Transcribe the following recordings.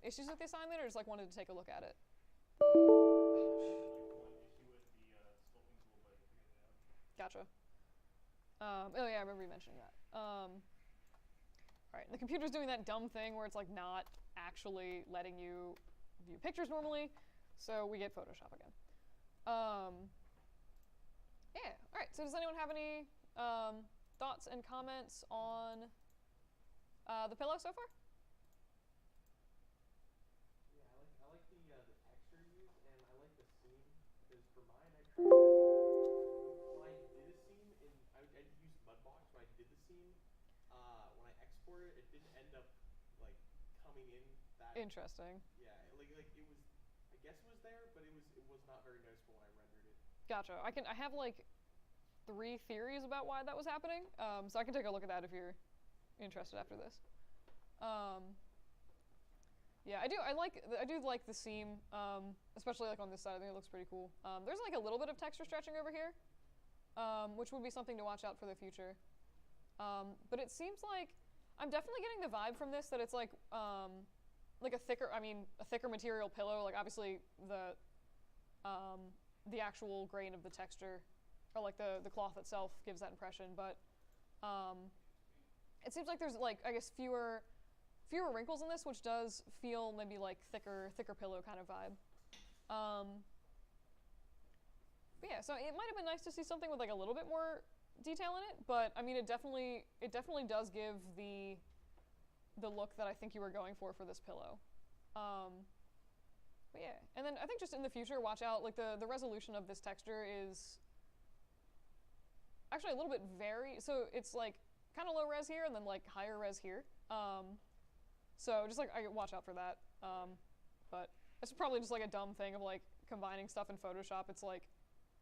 issues with the assignment, or just like wanted to take a look at it? One issue with the sculpting tool, but I figured it out. Gotcha. Oh yeah, I remember you mentioning that. All right, the computer's doing that dumb thing where it's like not actually letting you view pictures normally, so we get Photoshop again. Yeah. All right. So does anyone have any thoughts and comments on the pillow so far? Yeah, I like the texture used, and I like the seam because for mine I tried to when I did a seam in I used Mudbox when I did the seam. When I exported it, it didn't end up like coming in that. Interesting. Yeah, like it was. I guess it was there, but it was not very noticeable when I rendered it. Gotcha. I have like 3 theories about why that was happening, so I can take a look at that if you're interested after this. Yeah, I do like the seam, especially like on this side. I think it looks pretty cool. There's like a little bit of texture stretching over here, which would be something to watch out for the future. But it seems like I'm definitely getting the vibe from this that it's like a thicker material pillow. Like obviously the actual grain of the texture, or like the cloth itself gives that impression. But it seems like there's like I guess fewer wrinkles in this, which does feel maybe like thicker pillow kind of vibe. But yeah, so it might have been nice to see something with like a little bit more detail in it, but I mean it definitely does give the look that I think you were going for this pillow. But yeah, and then I think just in the future, watch out, like the resolution of this texture is actually a little bit so it's like kind of low res here and then like higher res here. So just like I watch out for that. But it's probably just like a dumb thing of like combining stuff in Photoshop. It's like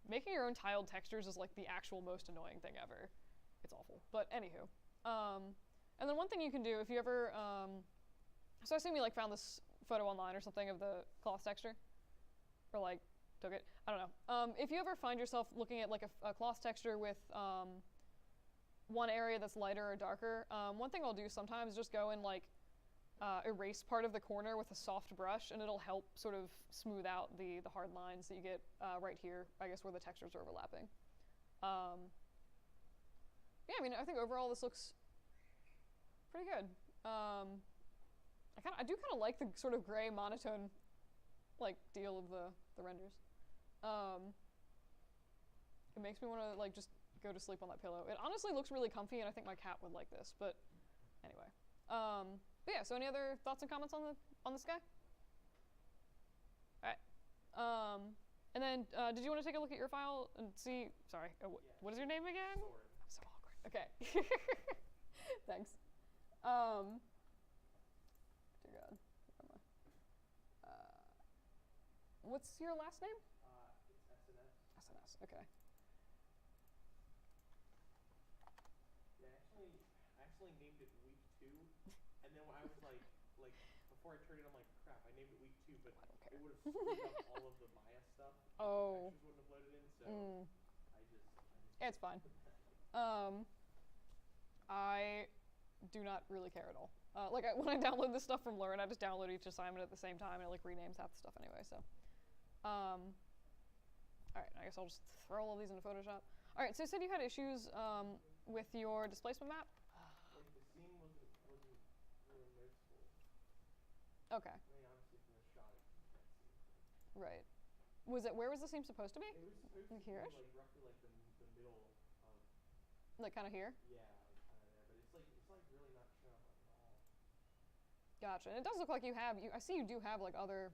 making your own tiled textures is like the actual most annoying thing ever. It's awful. But anywho. And then one thing you can do if you ever, so I assume you like found this photo online or something of the cloth texture, or like took it. I don't know. If you ever find yourself looking at like a cloth texture with one area that's lighter or darker, one thing I'll do sometimes is just go and like erase part of the corner with a soft brush, and it'll help sort of smooth out the hard lines that you get right here, I guess, where the textures are overlapping. Yeah, I mean, I think overall this looks pretty good. I do kind of like the sort of gray monotone like deal of the renders. It makes me want to like just go to sleep on that pillow. It honestly looks really comfy, and I think my cat would like this. But anyway, but yeah. So any other thoughts and comments on this guy? All right. And then did you want to take a look at your file and see? Sorry, what is your name again? Soren. I'm so awkward. Okay. Thanks. Dear God. Where am I? What's your last name? It's SNS. SNS. Okay. Yeah, I actually named it Week 2, and then when I was like before I turned it, I'm like, crap, I named it Week 2, but I don't care. it would have screwed up all of the Maya stuff. Oh. The textures wouldn't have loaded in, so I just It's fine. I do not really care at all. When I download this stuff from Learn, I just download each assignment at the same time, and it like renames half the stuff anyway. So, all right, I guess I'll just throw all of these into Photoshop. All right, so you said you had issues with your displacement map. like the seam wasn't really noticeable. Okay. I mean, obviously from the shot, you can't see. Right. Where was the seam supposed to be? It was supposed Like to be here-ish? like roughly like the middle of. Like kind of here. Yeah, like kind of there, but it's like really not showing up at all. Gotcha. And it does look like you have. I see you do have like other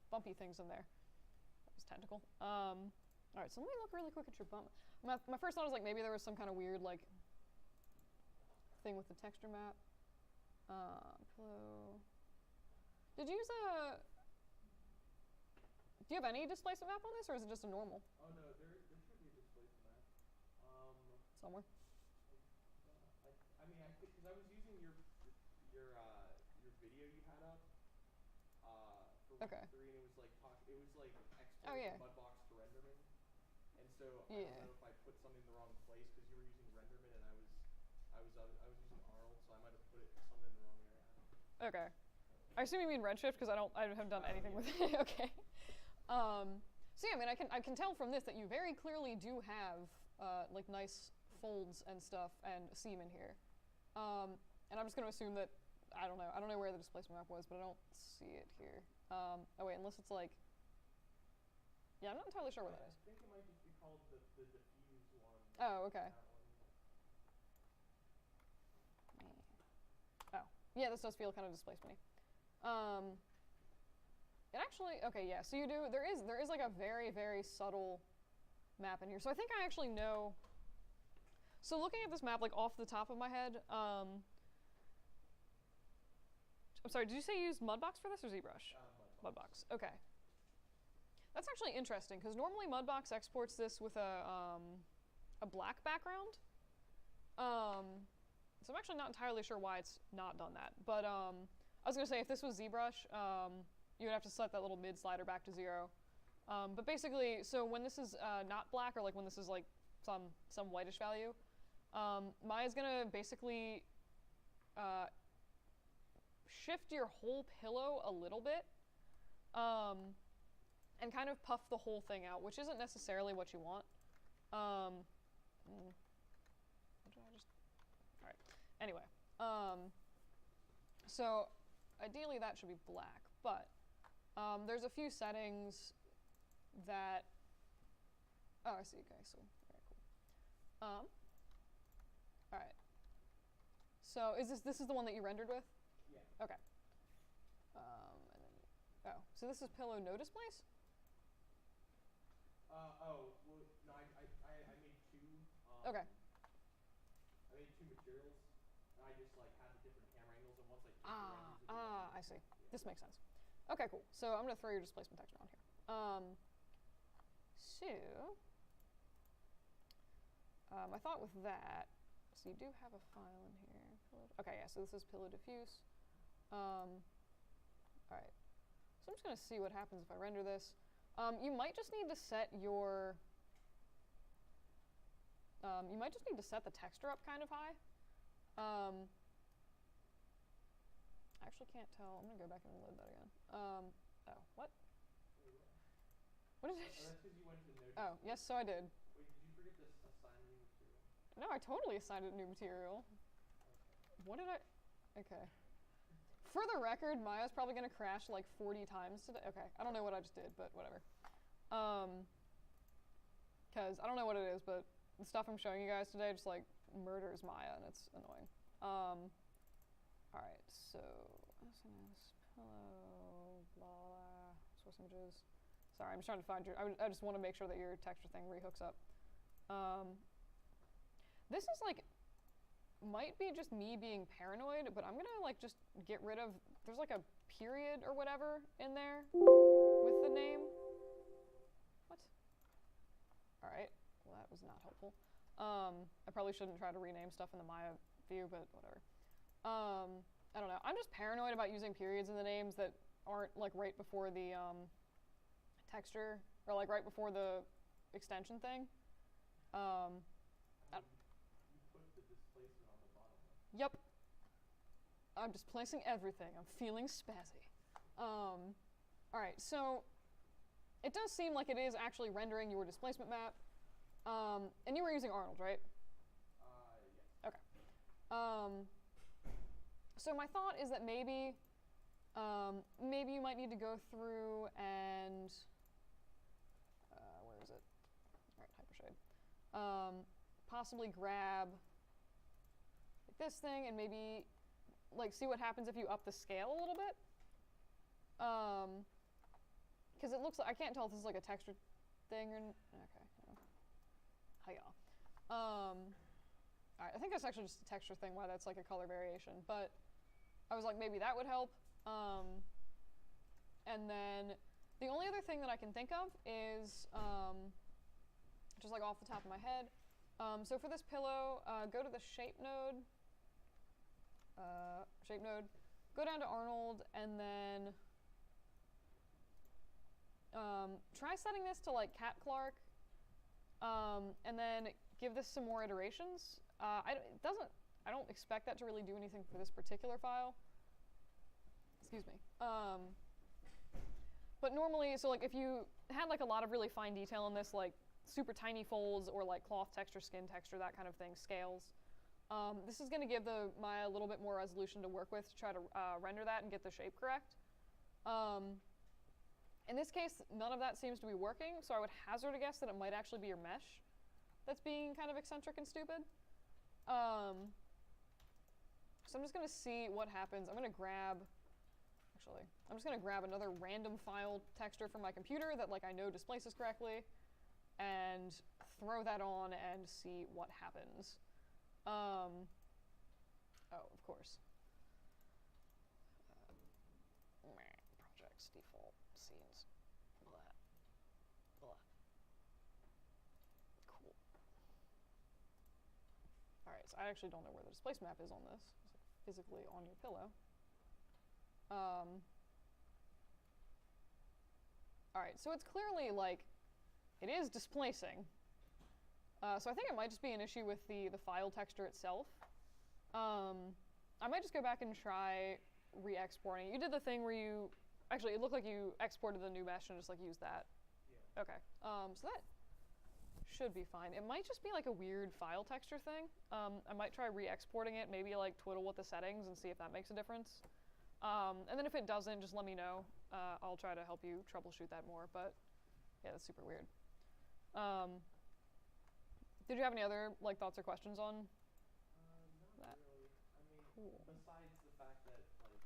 bumpy things in there. That was tentacle. All right, so let me look really quick at your bump. My first thought was like maybe there was some kind of weird like thing with the texture map. Pillow. Did you use a? Do you have any displacement map on this, or is it just a normal? Oh no, there should be a displacement map. Somewhere. I mean, I think because I was using your video you had up for Week 3, and it was like exporting from Mudbox to Renderman, and so I don't know if I put something in the wrong place because you were using Renderman and I was using Arnold, so I might have put it Okay. I assume you mean Redshift because I haven't done anything with it. Okay. So yeah, I mean, I can tell from this that you very clearly do have like nice folds and stuff and a seam in here. And I'm just gonna assume that I don't know where the displacement map was, but I don't see it here. Oh wait, unless it's like, yeah, I'm not entirely sure what that is. I think it might just be called the diffuse one. Oh, okay. Oh, yeah, this does feel kind of displacement-y. It actually, okay, yeah, so you do, there is like a very, very subtle map in here. So I think I actually know, so looking at this map like off the top of my head, I'm sorry, did you say you used Mudbox for this or ZBrush? Mudbox, okay. That's actually interesting, because normally Mudbox exports this with a black background. So I'm actually not entirely sure why it's not done that. But I was going to say, if this was ZBrush, you would have to set that little mid slider back to 0. But basically, so when this is not black, or like when this is like some whitish value, Maya's going to basically shift your whole pillow a little bit. And kind of puff the whole thing out, which isn't necessarily what you want. What did I just... All right. Anyway, so ideally that should be black, but there's a few settings that... Oh, I see. Okay, so very cool. All right. So this is the one that you rendered with? Yeah. Okay. And then, oh, so this is pillow no displace? Well, no, I made two. Okay. I made two materials, and I just like had the different camera angles, and once I took I see. Yeah. This makes sense. Okay, cool. So I'm gonna throw your displacement texture on here. I thought with that, so you do have a file in here. Okay, yeah, so this is pillow diffuse. All right. So I'm just gonna see what happens if I render this. You might just need to set your, you might just need to set the texture up kind of high. I actually can't tell. I'm gonna go back and load that again. Oh, what? What did I just? That's because you went to no Oh, yes, so I did. Wait, did you forget to assign new material? No, I totally assigned it new material. Okay. What did I? Okay. For the record, Maya's probably gonna crash like 40 times today. Okay, I don't know what I just did, but whatever. Because I don't know what it is, but the stuff I'm showing you guys today just like murders Maya, and it's annoying. All right, so SNS pillow blah blah source images. Sorry, I'm just trying to find your. I just want to make sure that your texture thing rehooks up. This is like. Might be just me being paranoid, but I'm gonna like just get rid of, there's like a period or whatever in there with the name. What? All right, well that was not helpful. I probably shouldn't try to rename stuff in the Maya view, but whatever. I don't know, I'm just paranoid about using periods in the names that aren't like right before the texture, or like right before the extension thing. Yep. I'm just placing everything. I'm feeling spazzy. All right, so it does seem like it is actually rendering your displacement map. And you were using Arnold, right? Yeah. Okay. So my thought is that maybe you might need to go through and where is it? All right, hypershade. Possibly grab this thing and maybe like see what happens if you up the scale a little bit, because it looks like I can't tell if this is like a texture thing or okay. Hiya. All right, I think that's actually just a texture thing, why that's like a color variation, but I was like maybe that would help. And then the only other thing that I can think of is just like off the top of my head, so for this pillow, go to the shape node, go down to Arnold, and then try setting this to like Cat Clark, and then give this some more iterations. I don't expect that to really do anything for this particular file, excuse me. But normally, so like if you had like a lot of really fine detail in this, like super tiny folds or like cloth texture, skin texture, that kind of thing, scales, this is going to give the Maya a little bit more resolution to work with to try to render that and get the shape correct. In this case, none of that seems to be working, so I would hazard a guess that it might actually be your mesh that's being kind of eccentric and stupid. So I'm just going to see what happens. I'm just going to grab another random file texture from my computer that like I know displaces correctly and throw that on and see what happens. Oh, of course. Projects, default, scenes, blah, blah. Cool. All right, so I actually don't know where the displace map is on this. It's like physically on your pillow. All right, so it's clearly like, it is displacing. So I think it might just be an issue with the file texture itself. I might just go back and try re-exporting. You did the thing where you, actually it looked like you exported the new mesh and just like used that. Yeah. Okay, so that should be fine. It might just be like a weird file texture thing. I might try re-exporting it, maybe like twiddle with the settings and see if that makes a difference. And then if it doesn't, just let me know. I'll try to help you troubleshoot that more, but yeah, that's super weird. Did you have any other like thoughts or questions on Not that? really. I mean, Cool. besides the fact that, like,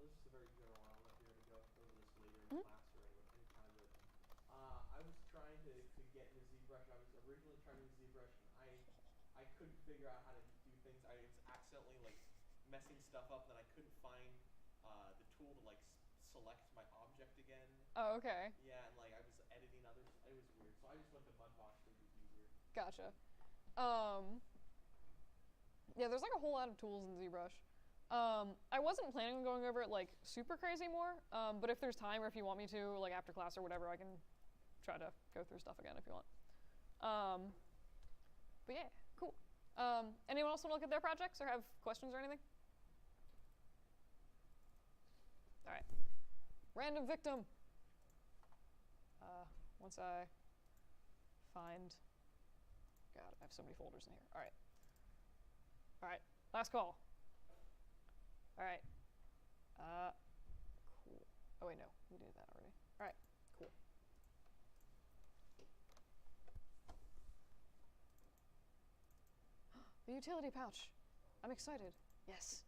this is a very general, I don't know if you're going to go over this later in Mhm. class or any time, but I was trying to get into ZBrush. I was originally trying to use ZBrush, and I couldn't figure out how to do things. I was accidentally, like, messing stuff up, and then I couldn't find the tool to, like, select my object again. Oh, okay. Yeah, and, like, I was editing others. It was weird. So I just went to Mudbox, which was easier. Gotcha. Yeah, there's like a whole lot of tools in ZBrush. I wasn't planning on going over it like super crazy more, but if there's time or if you want me to, like after class or whatever, I can try to go through stuff again if you want. But yeah, cool. Anyone else want to look at their projects or have questions or anything? All right. Random victim. Once I find, God, I have so many folders in here. All right. All right, last call. All right. Cool. Oh wait, no, we did that already. All right, cool. The utility pouch. I'm excited. Yes.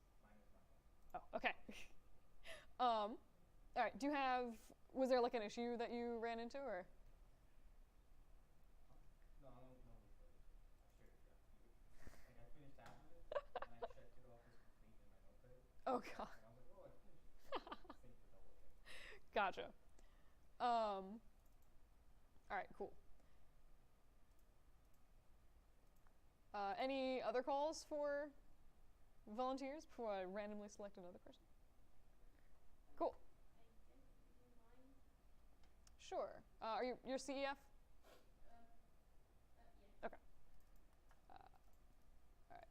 Oh, okay. All right. Do you have? Was there like an issue that you ran into, or? No, I don't know. Like I finished half of it, and I checked it off as complete in my notepad. Oh God. And I was like, oh, I finished it. Think to double check. Gotcha. All right. Cool. Any other calls for volunteers before I randomly select another person? Cool. Sure. Are you're CEF? Yeah. Okay. All right.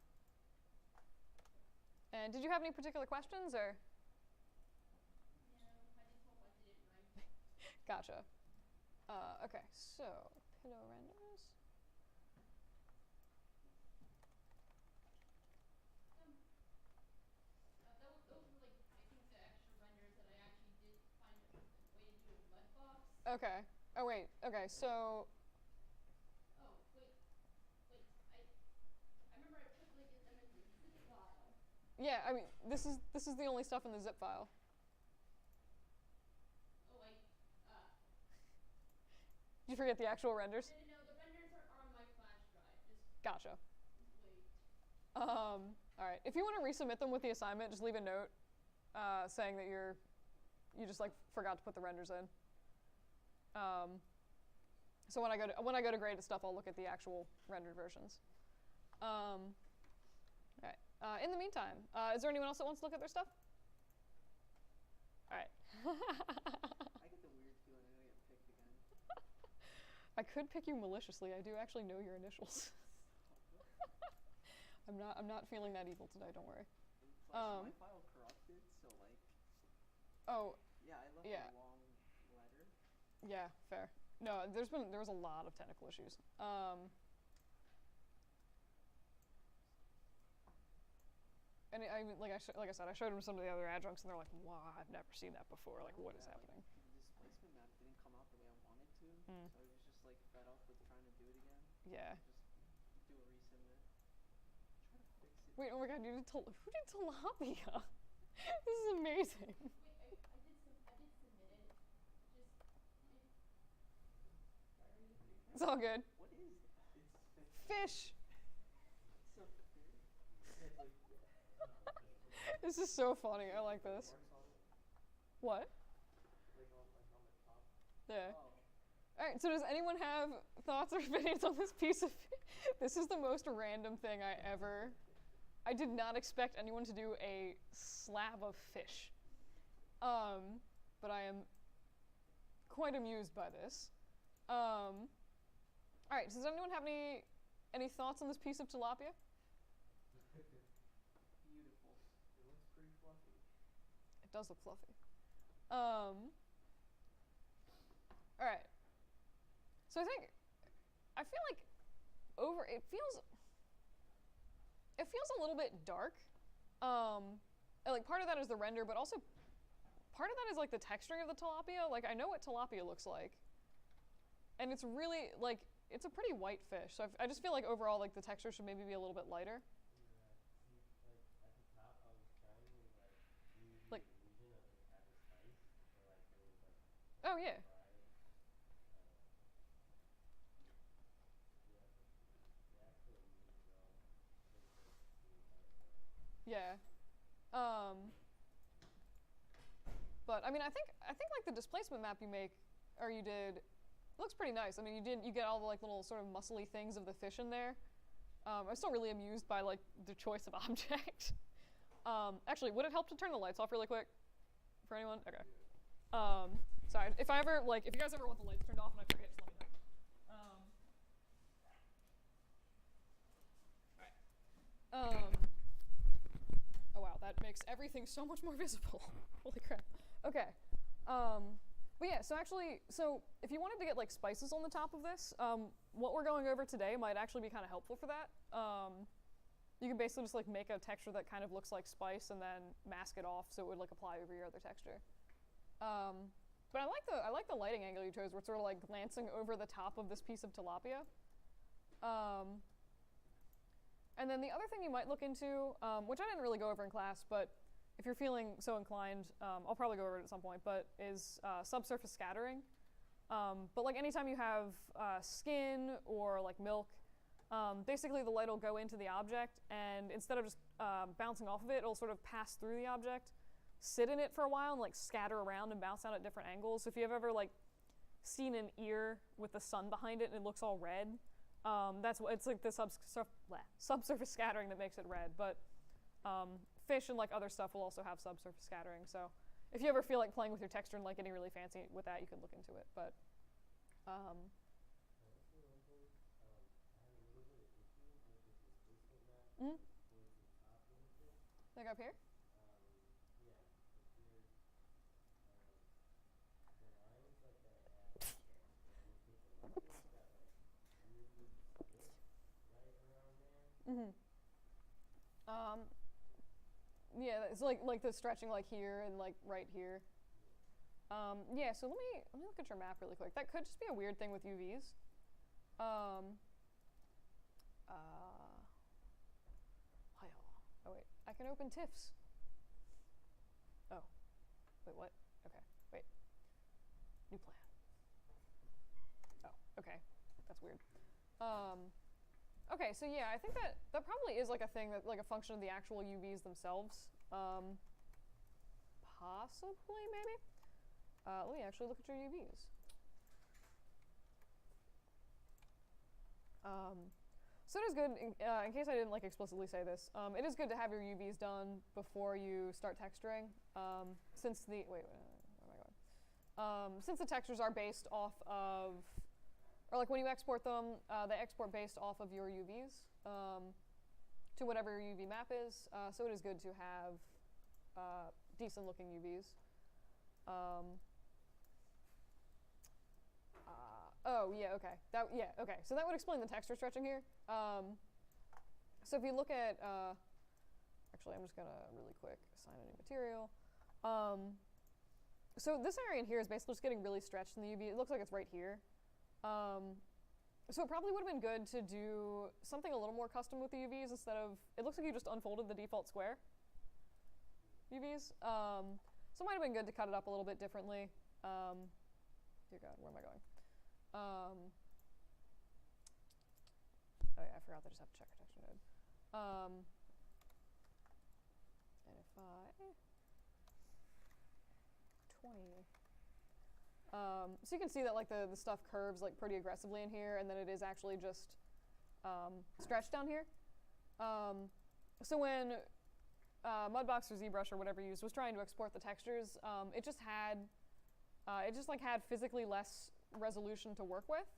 And did you have any particular questions, or? No, I just hope I did it right. Gotcha. Okay, so pillow renders. Those were like, I think the extra renders that I actually did find a way to do in Mudbox. Okay. Oh wait. Okay. So. Oh, wait. I remember I put like them in the zip file. Yeah. I mean, this is the only stuff in the zip file. Oh, Did you forget the actual renders? no, the renders are on my flash drive. Just Gotcha. wait. All right. If you want to resubmit them with the assignment, just leave a note saying that you just like forgot to put the renders in. So when I go to grade stuff, I'll look at the actual rendered versions. All right. In the meantime, is there anyone else that wants to look at their stuff? All right. I get the weird feeling I'm gonna get picked again. I could pick you maliciously. I do actually know your initials. I'm not feeling that evil today. Don't worry. And plus, my file corrupted, so like, Oh, Yeah, I left Yeah. a long letter. yeah, fair. No, there was a lot of technical issues. And I mean, like I said, I showed them some of the other adjuncts, and they're like, "Wow, I've never seen that before. Like, what is Yeah, happening?" Like, the displacement map didn't come out the way I wanted to, Mm. so I was just like fed up with trying to do it again. Yeah. Just do a resim it. Try to fix it. Wait, oh my God, who did tilapia? This is amazing. Wait, I did submit it. Just sorry. It's all good. What is that? It's Fish. It's a fish. yeah, it's like This is so funny. I like this. marks on it, What? like on the top. Yeah. Oh. All right. So does anyone have thoughts or opinions on this piece of? This is the most random thing I did not expect anyone to do a slab of fish. But I am quite amused by this. All right. Does anyone have any thoughts on this piece of tilapia? Beautiful. It looks pretty fluffy. It does look fluffy. All right. So I feel like it feels a little bit dark. And like part of that is the render, but also part of that is like the texturing of the tilapia. Like I know what tilapia looks like, and it's really like it's a pretty white fish. So I just feel like overall like the texture should maybe be a little bit lighter. Yeah. See, like at the top, I was trying to do the Like- illusion of it having spice, or like it was like Oh yeah. fried. Yeah, the actual meat itself looks like seems kind of good. Yeah. But I mean, I think like the displacement map you did, looks pretty nice. I mean, you get all the like little sort of muscly things of the fish in there. I'm still really amused by like the choice of object. Actually, would it help to turn the lights off really quick for anyone? Okay. Sorry, if you guys ever want the lights turned off and I forget, just let me know. All right. Oh wow, that makes everything so much more visible. Holy crap. Okay. But yeah, so if you wanted to get like spices on the top of this, what we're going over today might actually be kind of helpful for that. You can basically just like make a texture that kind of looks like spice and then mask it off so it would like apply over your other texture. But I like the lighting angle you chose, where it's sort of like glancing over the top of this piece of tilapia. And then the other thing you might look into, which I didn't really go over in class, but if you're feeling so inclined, I'll probably go over it at some point, but is subsurface scattering. But like anytime you have skin or like milk, basically the light will go into the object, and instead of just bouncing off of it, it'll sort of pass through the object, sit in it for a while, and like scatter around and bounce out at different angles. So if you've ever like seen an ear with the sun behind it and it looks all red, it's like the subsurface scattering that makes it red. But fish and like other stuff will also have subsurface scattering. So if you ever feel like playing with your texture and like getting really fancy with that, you can look into it. But Honestly, one thing, I had a little bit of issue with the displacement map Mhm. towards the top a little bit. like up here. Yeah, but there's the lines like that I have like when you take a look at it, got like weirdly split right around there. Yeah, it's like the stretching like here and like right here. Yeah, so let me look at your map really quick. That could just be a weird thing with UVs. Oh wait, I can open TIFFs. Oh, wait, what? Okay, wait. New plan. Oh, okay, that's weird. Okay, so yeah, I think that probably is like a thing that like a function of the actual UVs themselves. Possibly, maybe. Let me actually look at your UVs. So it is good, in case I didn't like explicitly say this, it is good to have your UVs done before you start texturing, since the, where am I going? Since the textures are based off of, or like when you export them, they export based off of your UVs to whatever your UV map is, so it is good to have decent looking UVs. Oh yeah, okay. Okay. So that would explain the texture stretching here. So if you look at, actually, I'm just gonna really quick assign a new material. So this area in here is basically just getting really stretched in the UV. It looks like it's right here. So it probably would have been good to do something a little more custom with the UVs instead of, it looks like you just unfolded the default square UVs. So it might have been good to cut it up a little bit differently. Dear God, where am I going? Oh yeah, I forgot to just have to check our texture node. And if I 20. So you can see that like the stuff curves like pretty aggressively in here, and then it is actually just stretched down here. So when Mudbox or ZBrush or whatever you used was trying to export the textures, it just had physically less resolution to work with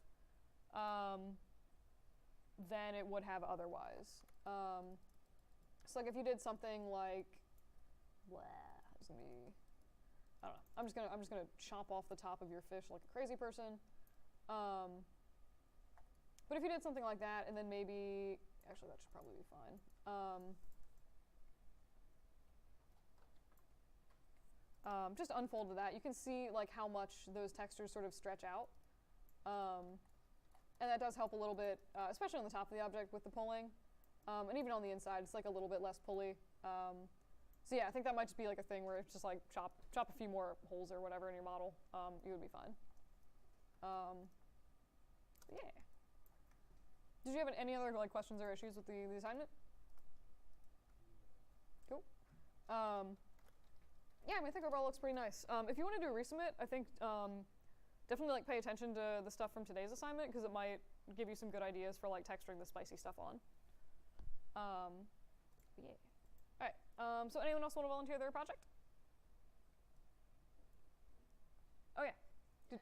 than it would have otherwise. So like if you did something like, it's gonna be, I don't know. I'm just gonna chop off the top of your fish like a crazy person. But if you did something like that, and then maybe, actually that should probably be fine. Just unfolded that. You can see like how much those textures sort of stretch out. And that does help a little bit, especially on the top of the object with the pulling. And even on the inside, it's like a little bit less pulley. So yeah, I think that might just be like a thing where it's just like chop a few more holes or whatever in your model. You would be fine. Yeah. Did you have any other like questions or issues with the assignment? Cool. Yeah, I mean, I think overall it looks pretty nice. If you want to do a resubmit, I think definitely like pay attention to the stuff from today's assignment because it might give you some good ideas for like texturing the spicy stuff on. Yeah. All right. So anyone else want to volunteer their project? Oh yeah. I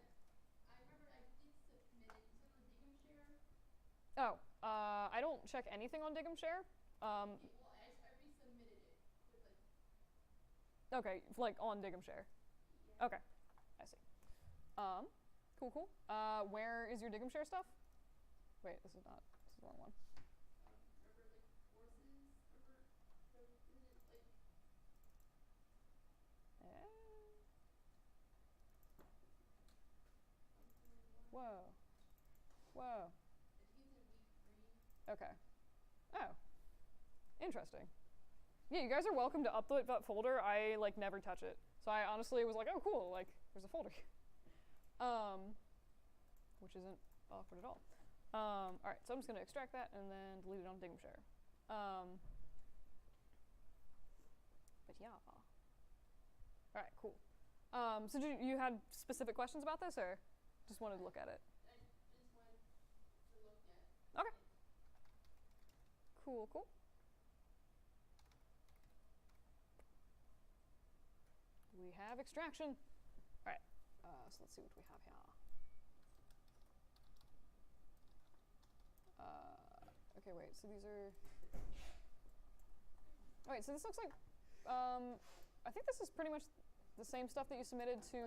remember I did submit it. Is it on the Dig'em share? Oh, I don't check anything on Dig'em share. Okay, well, I resubmitted it with like. Okay, like on Dig'em share. Yeah. Okay, I see. Cool. Where is your Dig'em share stuff? Wait, this is the wrong one. Remember like forces? Remember isn't it like? Whoa. I think it's in week 3. Okay. Oh. Interesting. Yeah, you guys are welcome to upload that folder. I like never touch it. So I honestly was like, oh cool, like there's a folder. Which isn't awkward at all. Alright, so I'm just gonna extract that and then delete it on Dig'em share. But yeah. Alright, cool. So you had specific questions about this or just wanted to look at it? I just wanted to look at. Okay. Cool. We have extraction. Alright, so let's see what we have here. Okay, wait, so these are... Alright, so this looks like... I think this is pretty much the same stuff that you submitted to...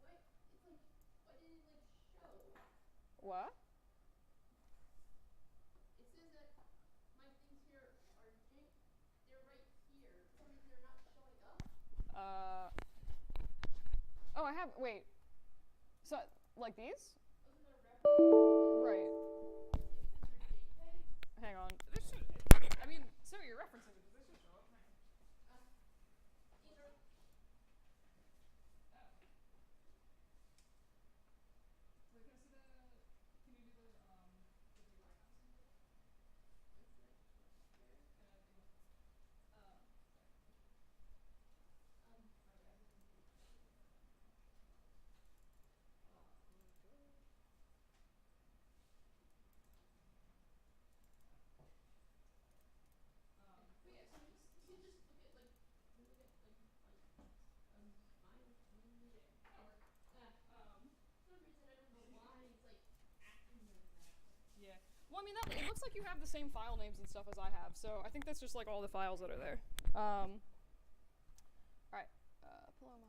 What? It's like, why didn't it like show? What? It says that my things here are they're right here. For some reason they're not showing up. Oh, I have... Wait. So, like these? Those are the references. Right. Maybe because they're JPEG. Hang on. This should... I mean, some of your reference images, they should show up. Hang on. These are. Wait, can I see the... Can you do the big icons? It's like here. But yeah, so you just look at like mine. For some reason I don't know why it's like acting like that. Yeah. Well, I mean, it looks like you have the same file names and stuff as I have, so I think that's just like all the files that are there. Alright. Paloma.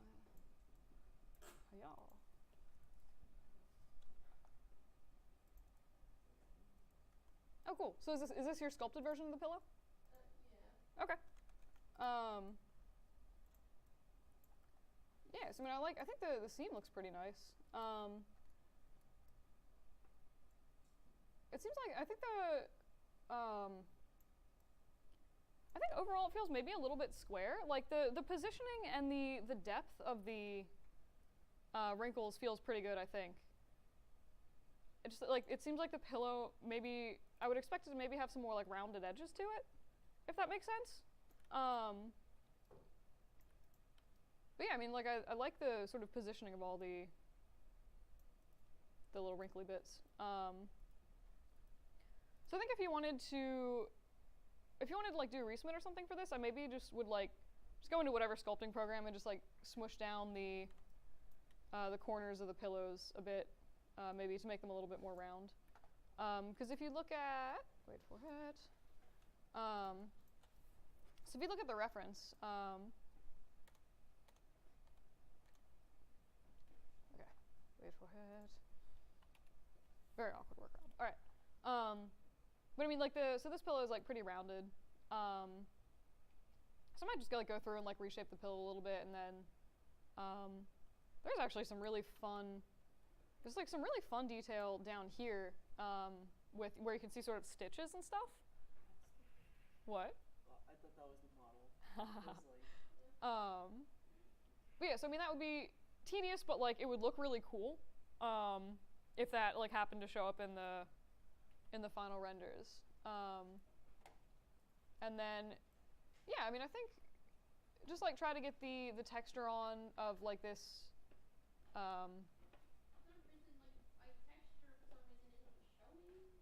Oh, cool. So is this your sculpted version of the pillow? Yeah. Okay. Yeah, so I mean, I think the seam looks pretty nice. It seems like, I think overall it feels maybe a little bit square. Like the positioning and the depth of the wrinkles feels pretty good, I think. It just, like, it seems like the pillow, maybe, I would expect it to maybe have some more like rounded edges to it, if that makes sense. But yeah, I mean, like, I like the sort of positioning of all the little wrinkly bits. So I think if you wanted to like do a resubmit or something for this, I maybe just would like just go into whatever sculpting program and just like smush down the corners of the pillows a bit, maybe to make them a little bit more round. Because if you look at, wait for it. So if you look at the reference, okay, wait for it. Very awkward workaround. All right. But I mean, like so this pillow is like pretty rounded. So I might just go through and like reshape the pillow a little bit, and then there's actually some really fun. There's like some really fun detail down here with where you can see sort of stitches and stuff. What? I thought that was the model. But yeah, so I mean that would be tedious, but like it would look really cool if that like happened to show up in the final renders. And then, yeah, I mean, I think just like try to get the texture on of like this. For some reason, like, my texture for some reason isn't showing.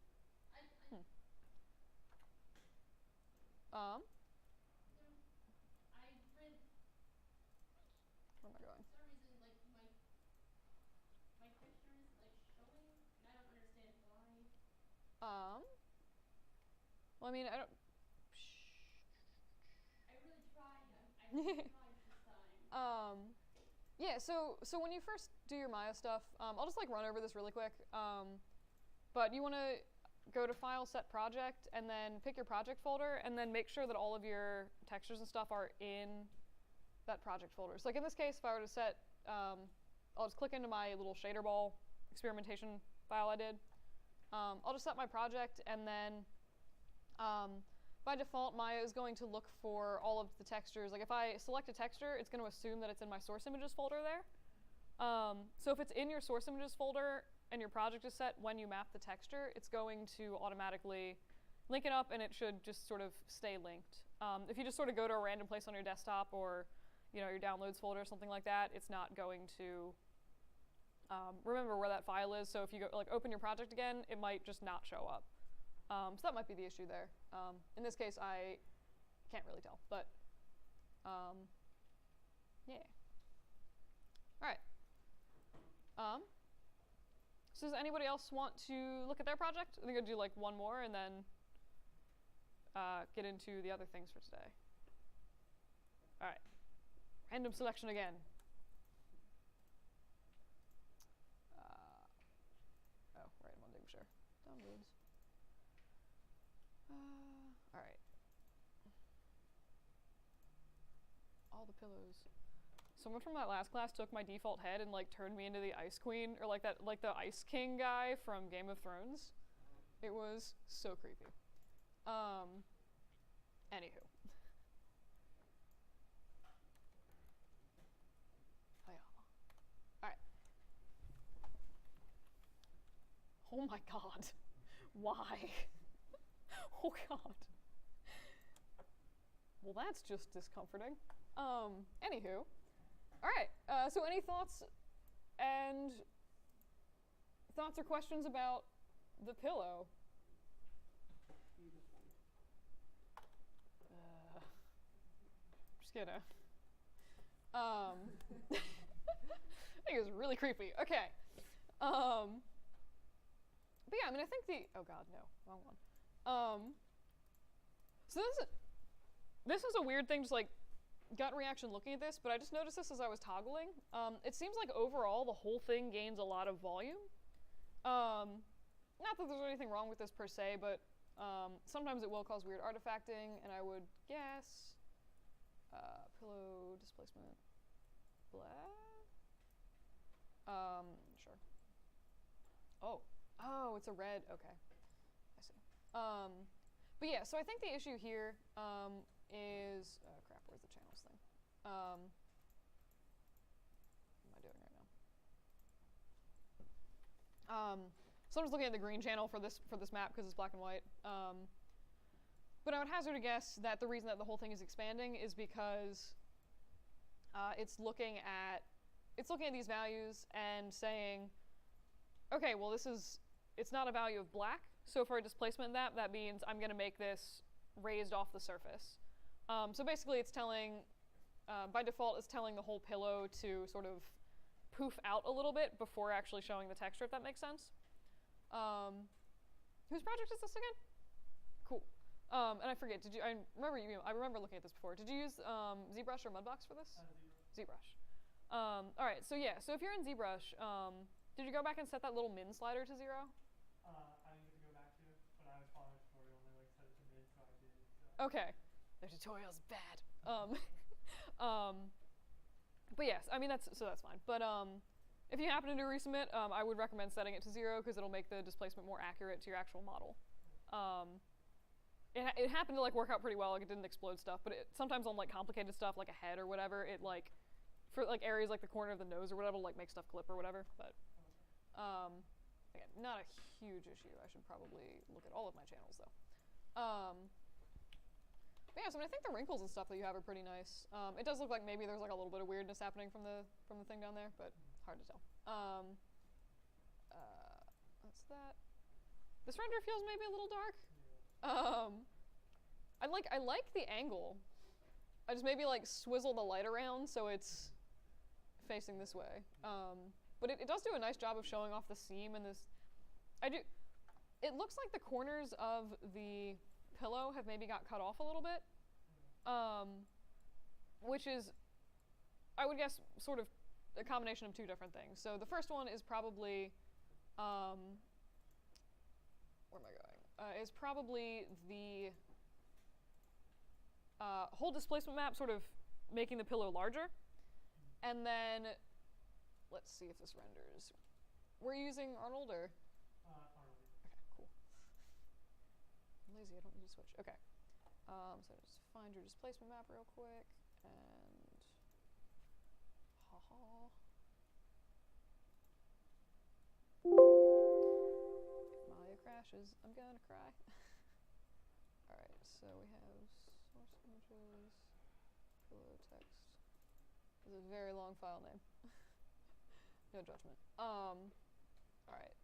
I Where am I going? For some reason, like, my texture isn't like showing, and I don't understand why. Well, I mean, I don't. I really tried. I really tried this time. Yeah. So when you first do your Maya stuff, I'll just like run over this really quick. But you want to go to File, Set Project, and then pick your project folder, and then make sure that all of your textures and stuff are in that project folder. So like in this case, if I were to set, I'll just click into my little shader ball experimentation file I did. I'll just set my project, and then by default, Maya is going to look for all of the textures. Like if I select a texture, it's going to assume that it's in my source images folder there. So if it's in your source images folder and your project is set when you map the texture, it's going to automatically link it up, and it should just sort of stay linked. If you just sort of go to a random place on your desktop or your downloads folder or something like that, it's not going to remember where that file is. So if you go like open your project again, it might just not show up. So that might be the issue there. In this case, I can't really tell, but yeah. All right. So does anybody else want to look at their project? I think I'll do like one more and then get into the other things for today. All right. Random selection again. Oh, right, I'm on Dig Share. Downloads. All right. All the pillows. Someone from that last class took my default head and like turned me into the Ice Queen, or like the Ice King guy from Game of Thrones. It was so creepy. Anywho. Oh, yeah. All right. Oh my God. Why? Oh God. Well, that's just discomforting. Anywho. All right. So any thoughts or questions about the pillow? Beautiful. Just gonna. I think it was really creepy. Okay. But yeah, I mean, I think oh God, no, wrong one. So this is a weird thing, just like gut reaction looking at this, but I just noticed this as I was toggling. It seems like overall the whole thing gains a lot of volume. Not that there's anything wrong with this per se, but sometimes it will cause weird artifacting, and I would guess pillow displacement, blah. Sure. Oh, it's a red. Okay, I see. But yeah, so I think the issue here is crap. Where's the channels thing? What am I doing right now? So I'm just looking at the green channel for this map because it's black and white. But I would hazard a guess that the reason that the whole thing is expanding is because it's looking at these values and saying, okay, well it's not a value of black, so for a displacement that means I'm going to make this raised off the surface. So basically it's telling, by default it's telling the whole pillow to sort of poof out a little bit before actually showing the texture, if that makes sense. Whose project is this again? Cool. And I forget, I remember looking at this before. Did you use ZBrush or Mudbox for this? ZBrush. Alright, so yeah, so if you're in ZBrush, did you go back and set that little min slider to 0? I didn't get to go back to it, but I was following a tutorial and they set it to mid, so I did. So. Okay. The tutorial's bad. But yes, I mean that's fine. But if you happen to do resubmit, I would recommend setting it to 0 because it'll make the displacement more accurate to your actual model. It happened to like work out pretty well. Like it didn't explode stuff, but sometimes on like complicated stuff like a head or whatever, it like for like areas like the corner of the nose or whatever, it'll like make stuff clip or whatever. But again, not a huge issue. I should probably look at all of my channels though. But yeah, so I mean, I think the wrinkles and stuff that you have are pretty nice. It does look like maybe there's like a little bit of weirdness happening from the thing down there, but hard to tell. What's that? This render feels maybe a little dark. I like the angle. I just maybe like swizzle the light around so it's facing this way. But it does do a nice job of showing off the seam and this. It looks like the corners of the pillow have maybe got cut off a little bit, which is, I would guess, sort of a combination of two different things. So the first one is probably, where am I going? Is probably the whole displacement map sort of making the pillow larger, and then let's see if this renders. We're using Arnold or? Arnold. Okay, cool. I'm lazy, I don't need to switch. Okay. So just find your displacement map real quick, and haha. If Maya crashes, I'm gonna cry. Alright, so we have source images, pillow text. This is a very long file name. No judgment. Alright,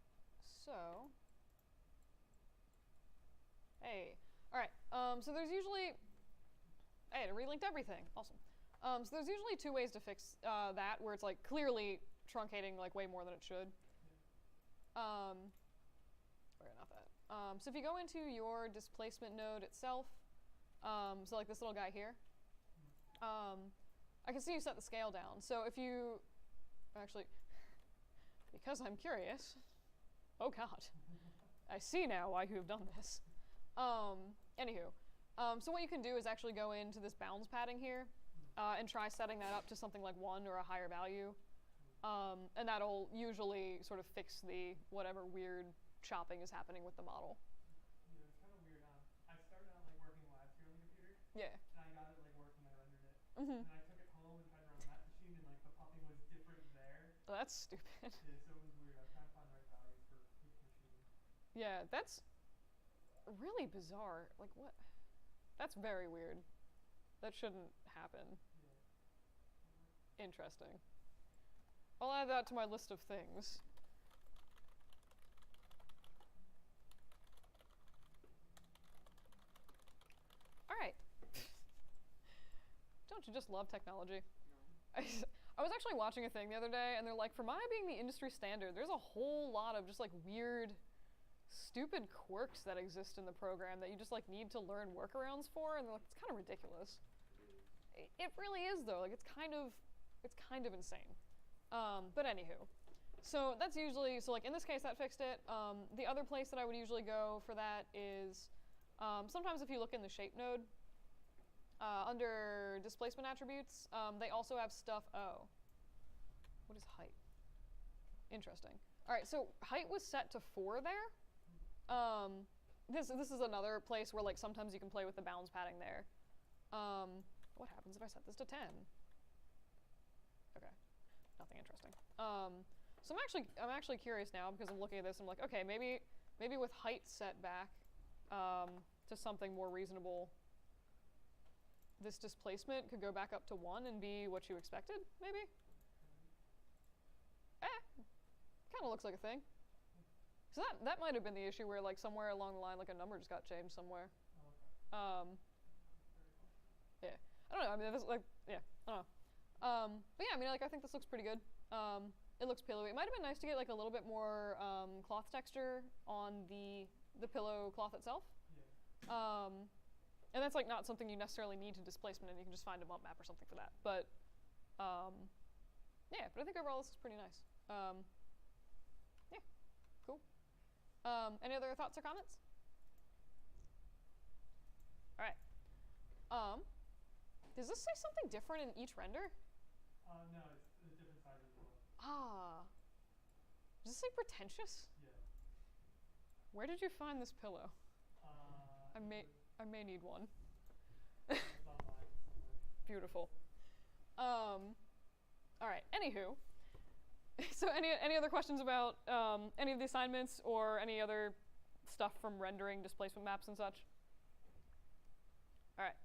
so. Hey. Alright, so there's usually. Hey, it relinked everything. Awesome. So there's usually two ways to fix that, where it's like clearly truncating like way more than it should. Not that. So if you go into your displacement node itself, so like this little guy here, I can see you set the scale down. So if you, actually, because I'm curious, oh god, I see now why you have done this. Anywho, so what you can do is actually go into this bounds padding here, and try setting that up to something like 1 or a higher value. And that'll usually sort of fix the whatever weird chopping is happening with the model. Yeah, it's kind of weird. I started out like working labs here on the computer. Yeah. And I got it like working, I rendered it. Mm-hmm. And I took it home and tried to run that machine, and like the popping was different there. Oh, that's stupid. Yeah, so it was weird. I was trying to find the right values for each machine. Yeah, that's really bizarre. Like what? That's very weird. That shouldn't happen. Yeah. Interesting. I'll add that to my list of things. Alright. Don't you just love technology? No. I was actually watching a thing the other day, and they're like, for Maya being the industry standard, there's a whole lot of just like weird, stupid quirks that exist in the program that you just like need to learn workarounds for, and they're like, it's kind of ridiculous. It really is though. Like it's kind of insane. But anywho, so that's usually like in this case that fixed it. The other place that I would usually go for that is sometimes if you look in the shape node under displacement attributes, they also have stuff. Oh, what is height? Interesting. All right, so height was set to 4 there. This is another place where like sometimes you can play with the bounds padding there. What happens if I set this to 10? Okay, nothing interesting. So I'm actually curious now because I'm looking at this and I'm like, okay, maybe with height set back to something more reasonable, this displacement could go back up to 1 and be what you expected, maybe? Kind of looks like a thing. So that might have been the issue where like somewhere along the line like a number just got changed somewhere. Yeah, I don't know. I mean, this like yeah, I don't know. But yeah, I mean, like I think this looks pretty good. It looks pillowy. It might have been nice to get like a little bit more cloth texture on the pillow cloth itself. Yeah. And that's like not something you necessarily need to displacement, and you can just find a bump map or something for that. But yeah, but I think overall this is pretty nice. Yeah, cool. Any other thoughts or comments? All right. Does this say something different in each render? No, it's different sizes as well. Ah. Does this say pretentious? Yeah. Where did you find this pillow? I may need one. It's online somewhere. Beautiful. All right. Anywho, so any other questions about any of the assignments or any other stuff from rendering displacement maps and such? All right.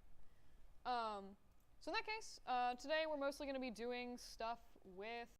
So in that case, today we're mostly going to be doing stuff with